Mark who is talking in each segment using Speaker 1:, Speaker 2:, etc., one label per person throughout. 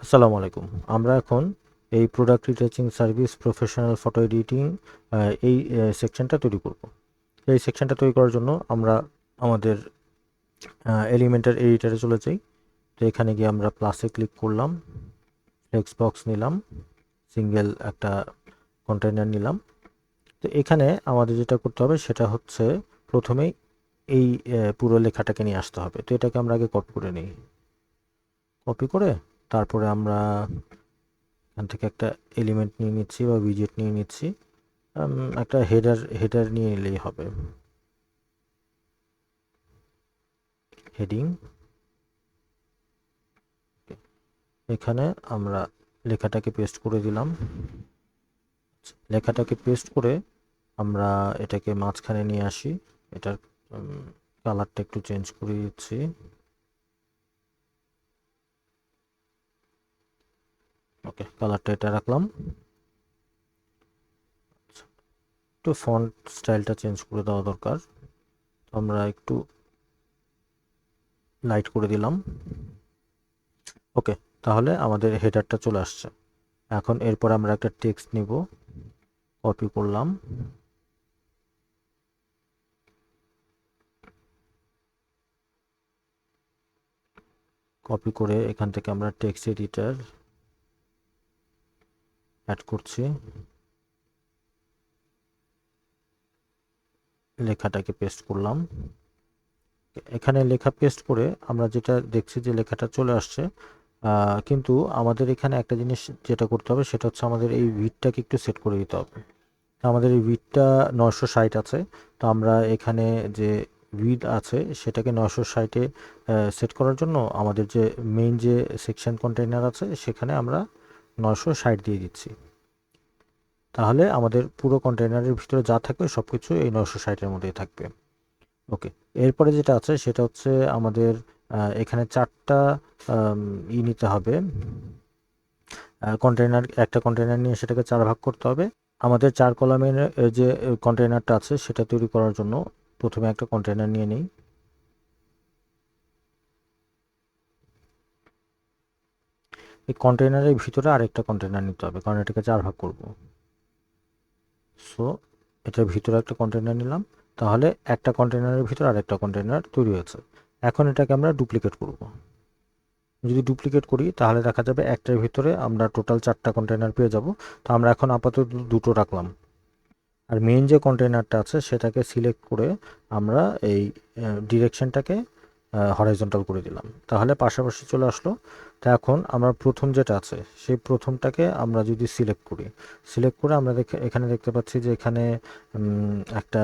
Speaker 1: আসসালামু আলাইকুম। আমরা এখন এই product retouching service professional photo editing এই সেকশনটা তৈরি করব। এই সেকশনটা তৈরি করার জন্য আমরা আমাদের এলিমেন্টার এডিটারে চলে যাই। তো এখানে গিয়ে আমরা প্লাসে ক্লিক করলাম, টেক্সট বক্স নিলাম, সিঙ্গেল একটা কন্টেইনার নিলাম। তো এখানে আমাদের যেটা করতে হবে সেটা হচ্ছে প্রথমেই এই পুরো লেখাটাকে নিয়ে আসতে হবে। তো এটাকে আমরা আগে কপি করে নিই। কপি করে তারপরে আমরা এখান থেকে একটা এলিমেন্ট নিয়ে নিচ্ছি বা উইজেট নিয়ে নিচ্ছি। একটা হেডার নিয়ে নিলেই হবে। হেডিং, এখানে আমরা লেখাটাকে পেস্ট করে দিলাম। লেখাটাকে পেস্ট করে আমরা এটাকে মাঝখানে নিয়ে আসি। এটার কালারটা একটু চেঞ্জ করে দিচ্ছি। ওকে, কালারটা এটা রাখলাম। একটু ফন্ট স্টাইলটা চেঞ্জ করে দেওয়া দরকার। আমরা একটু লাইট করে দিলাম। ওকে, তাহলে আমাদের হেডারটা চলে আসছে। এখন এরপর আমরা একটা টেক্সট নিব, কপি করলাম, কপি করে এখান থেকে আমরা টেক্সট এডিটর অ্যাড করছি, লেখাটাকে পেস্ট করলাম। এখানে লেখা পেস্ট করে আমরা যেটা দেখছি যে লেখাটা চলে আসছে, কিন্তু আমাদের এখানে একটা জিনিস যেটা করতে হবে সেটা হচ্ছে আমাদের এই উইডথটাকে একটু সেট করে দিতে হবে। আমাদের এই উইডথটা 960 আছে। তো আমরা এখানে যে উইডথ আছে সেটাকে 960-এ সেট করার জন্য আমাদের যে মেইন যে সেকশন কন্টেইনার আছে সেখানে আমরা 960 দিয়ে দিচ্ছি। তাহলে আমাদের পুরো কন্টেইনারের ভিতরে যা থাকবে সব কিছু এই 960-এর মধ্যেই থাকবে। ওকে, এরপরে যেটা আছে সেটা হচ্ছে আমাদের এখানে 4টা নিতে হবে। কন্টেইনার, একটা কন্টেইনার নিয়ে সেটাকে 4 ভাগ করতে হবে। আমাদের 4 কলামের যে কন্টেইনারটা আছে সেটা তৈরি করার জন্য প্রথমে একটা কন্টেইনার নিয়ে নিই। এই কন্টেইনারের ভিতরে আরেকটা কন্টেইনার নিতে হবে কারণ এটাকে 4 ভাগ করব। সো এটার ভিতরে একটা কন্টেইনার নিলাম। তাহলে একটা কন্টেইনারের ভিতরে আরেকটা কন্টেইনার তৈরি হয়েছে। এখন এটাকে আমরা ডুপ্লিকেট করব। যদি ডুপ্লিকেট করি তাহলে দেখা যাবে একটার ভিতরে আমরা টোটাল 4টা কন্টেইনার পেয়ে যাব। তো আমরা এখন আপাতত দুটো রাখলাম। আর মেইন যে কন্টেইনারটা আছে সেটাকে সিলেক্ট করে আমরা এই ডিরেকশনটাকে হরাইজন্টাল করে দিলাম। তাহলে পাশাপাশি চলে আসলো। তো এখন আমরা প্রথম যেটা আছে সেই প্রথমটাকে আমরা যদি সিলেক্ট করি, সিলেক্ট করে আমরা এখানে দেখতে পাচ্ছি যে এখানে একটা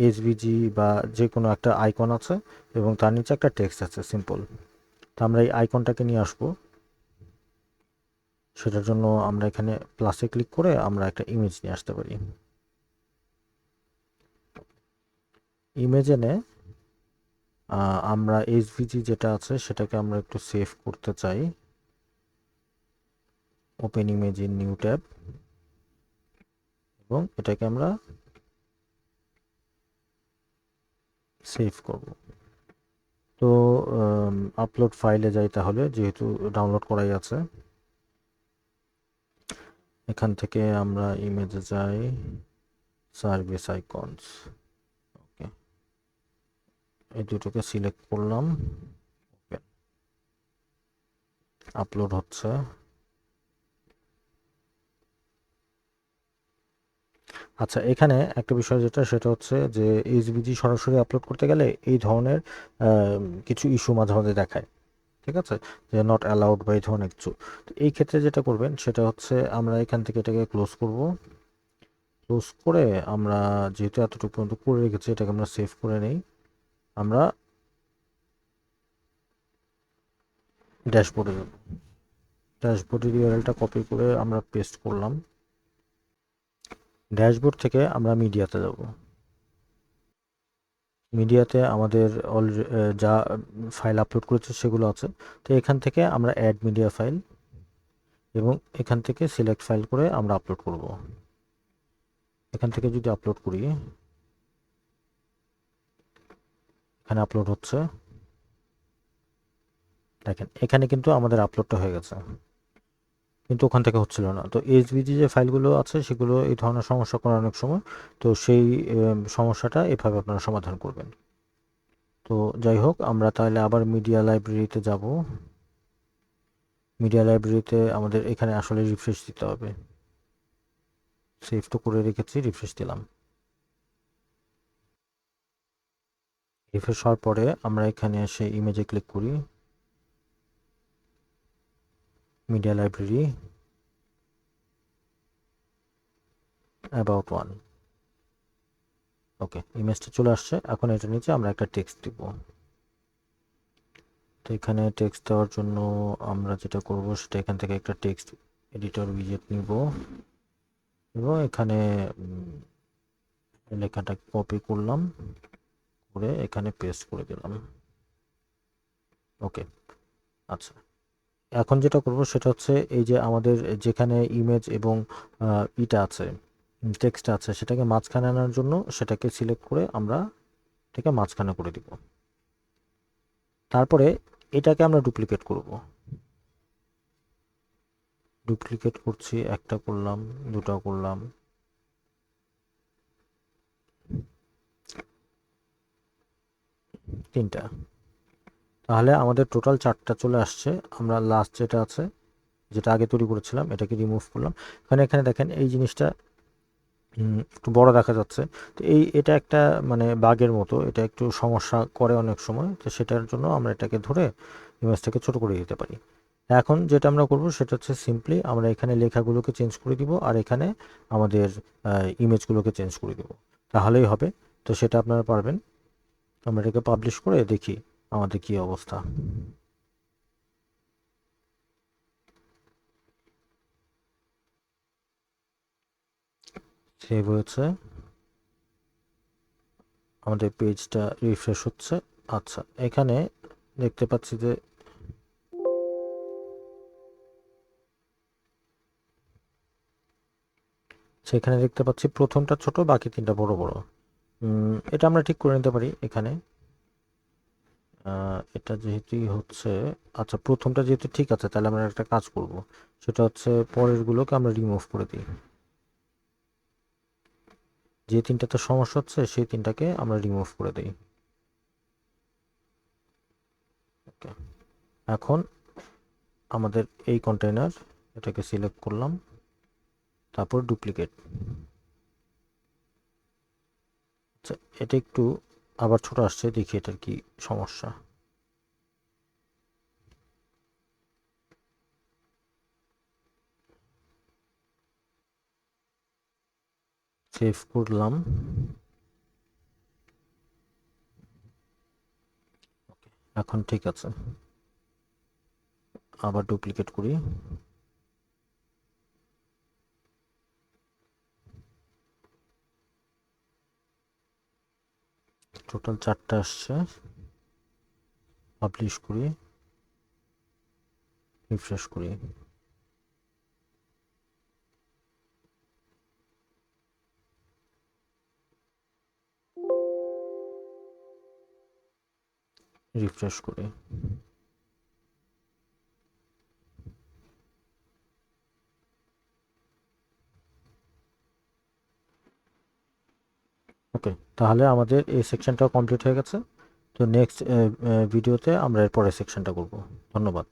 Speaker 1: এসভিজি বা যে কোনো একটা আইকন আছে এবং তার নিচে একটা টেক্সট আছে সিম্পল। তো আমরা এই আইকনটাকে নিয়ে আসবো। সেটার জন্য আমরা এখানে প্লাসে ক্লিক করে আমরা একটা ইমেজ নিয়ে আসতে পারি। ইমেজ এনে আমরা এসভিজি যেটা আছে সেটাকে আমরা একটু সেভ করতে চাই। Open image in new tab, এবং এটাকে আমরা সেভ করব। তো আপলোড ফাইলে যাই তাহলে, যেহেতু ডাউনলোড করাই আছে। এখান থেকে আমরা ইমেজে যাই, সার্ভিস আইকনস। ওকে, এই দুটোকে সিলেক্ট করলাম। আপলোড হচ্ছে। আচ্ছা, এখানে একটা বিষয় যেটা সেটা হচ্ছে যে এইচবিজি সরাসরি আপলোড করতে গেলে এই ধরনের কিছু ইস্যু মাঝে মাঝে দেখায়। ঠিক আছে, যে নট অ্যালাউড বা এই ধরনের কিছু। তো এই ক্ষেত্রে যেটা করবেন সেটা হচ্ছে আমরা এখান থেকে এটাকে ক্লোজ করব। ক্লোজ করে আমরা যেহেতু এতটুকু পর্যন্ত করে রেখেছি এটাকে আমরা সেভ করে নেই। আমরা ড্যাশবোর্ডে যাব। ড্যাশবোর্ডের ইউআরএলটা কপি করে আমরা পেস্ট করলাম। ড্যাশবোর্ড থেকে আমরা মিডিয়াতে যাব। মিডিয়াতে আমাদের যা ফাইল আপলোড করেছে সেগুলো আছে। তো এখান থেকে আমরা অ্যাড মিডিয়া ফাইল, এবং এখান থেকে সিলেক্ট ফাইল করে আমরা আপলোড করব। এখান থেকে যদি আপলোড করি, এখানে আপলোড হচ্ছে। দেখেন এখানে কিন্তু আমাদের আপলোডটা হয়ে গেছে। কিন্তু ওখান থেকে হচ্ছিল না। তো এইচভিজি যে ফাইলগুলো আছে সেগুলো এই ধরনের সমস্যা করে অনেক সময়। তো সেই সমস্যাটা এভাবে আপনারা সমাধান করবেন। তো যাই হোক, আমরা তাহলে আবার মিডিয়া লাইব্রেরিতে যাব। মিডিয়া লাইব্রেরিতে আমাদের এখানে আসলে রিফ্রেশ দিতে হবে। সেভ তো করে রেখেছি, রিফ্রেশ দিলাম। রিফ্রেশ হওয়ার পরে আমরা এখানে এসে ইমেজে ক্লিক করি, মিডিয়া লাইব্রেরি, অ্যাবাউট ওয়ান। ওকে, ইমেজটা চলে আসছে। এখন এটার নিচে আমরা একটা টেক্সট দিব। তো এখানে টেক্সট দেওয়ার জন্য আমরা যেটা করব সেটা এখান থেকে একটা টেক্সট এডিটর উইজেট নিব এবং এখানে লেখাটা কপি করলাম, করে এখানে পেস্ট করে দিলাম। ওকে, আচ্ছা। এখন যেটা করব সেটা হচ্ছে এই যে আমাদের যেখানে ইমেজ এবং ইটা আছে, টেক্সট আছে, সেটাকে মাঝখানে আনার জন্য সেটাকে সিলেক্ট করে আমরা এটাকে মাঝখানে করে দিব। তারপরে এটাকে আমরা ডুপ্লিকেট করব। ডুপ্লিকেট করছি, একটা করলাম, দুটো করলাম, তিনটা। তাহলে আমাদের টোটাল 4টা চলে আসছে। আমরা লাস্ট যেটা আছে, যেটা আগে তৈরি করেছিলাম, এটাকে রিমুভ করলাম। এখানে দেখেন এই জিনিসটা একটু বড় দেখা যাচ্ছে। তো এটা একটা মানে বাগের মতো, এটা একটু সমস্যা করে অনেক সময়। তো সেটার জন্য আমরা এটাকে ধরে ইমেজটাকে ছোট করে দিতে পারি। এখন যেটা আমরা করব সেটা হচ্ছে সিম্পলি আমরা এখানে লেখাগুলোকে চেঞ্জ করে দিব আর এখানে আমাদের ইমেজগুলোকে চেঞ্জ করে দিব, তাহলেই হবে। তো সেটা আপনারা পারবেন। আমরা এটাকে পাবলিশ করে দেখি আমাদের কি অবস্থা। সেভ হয়েছে, আমাদের পেজটা রিফ্রেশ হচ্ছে। আচ্ছা, এখানে দেখতে পাচ্ছি যে সেখানে দেখতে পাচ্ছি প্রথমটা ছোট, বাকি তিনটা বড় বড়। এটা আমরা ঠিক করে নিতে পারি এখানে। এটা যেহেতুই হচ্ছে, আচ্ছা প্রথমটা যেহেতু ঠিক আছে, তাহলে আমরা একটা কাজ করব, সেটা হচ্ছে পরেরগুলোকে আমরা রিমুভ করে দিই। যে তিনটাতে সমস্যা হচ্ছে সেই তিনটাকে আমরা রিমুভ করে দিই। ওকে, এখন আমাদের এই কন্টেইনার, এটাকে সিলেক্ট করলাম, তারপর ডুপ্লিকেট। আচ্ছা, এটা একটু আবার ছোট আসছে, দেখি এটার কি সমস্যা। সেভ করলাম, এখন ঠিক আছে। আবার ডুপ্লিকেট করি, টোটাল 4টা আসছে। পাবলিশ করি, রিফ্রেশ করি। রিফ্রেশ করি। ওকে, তাহলে আমাদের এই সেকশনটা কমপ্লিট হয়ে গেছে। তো নেক্সট ভিডিওতে আমরা এর পরের সেকশনটা করব। ধন্যবাদ।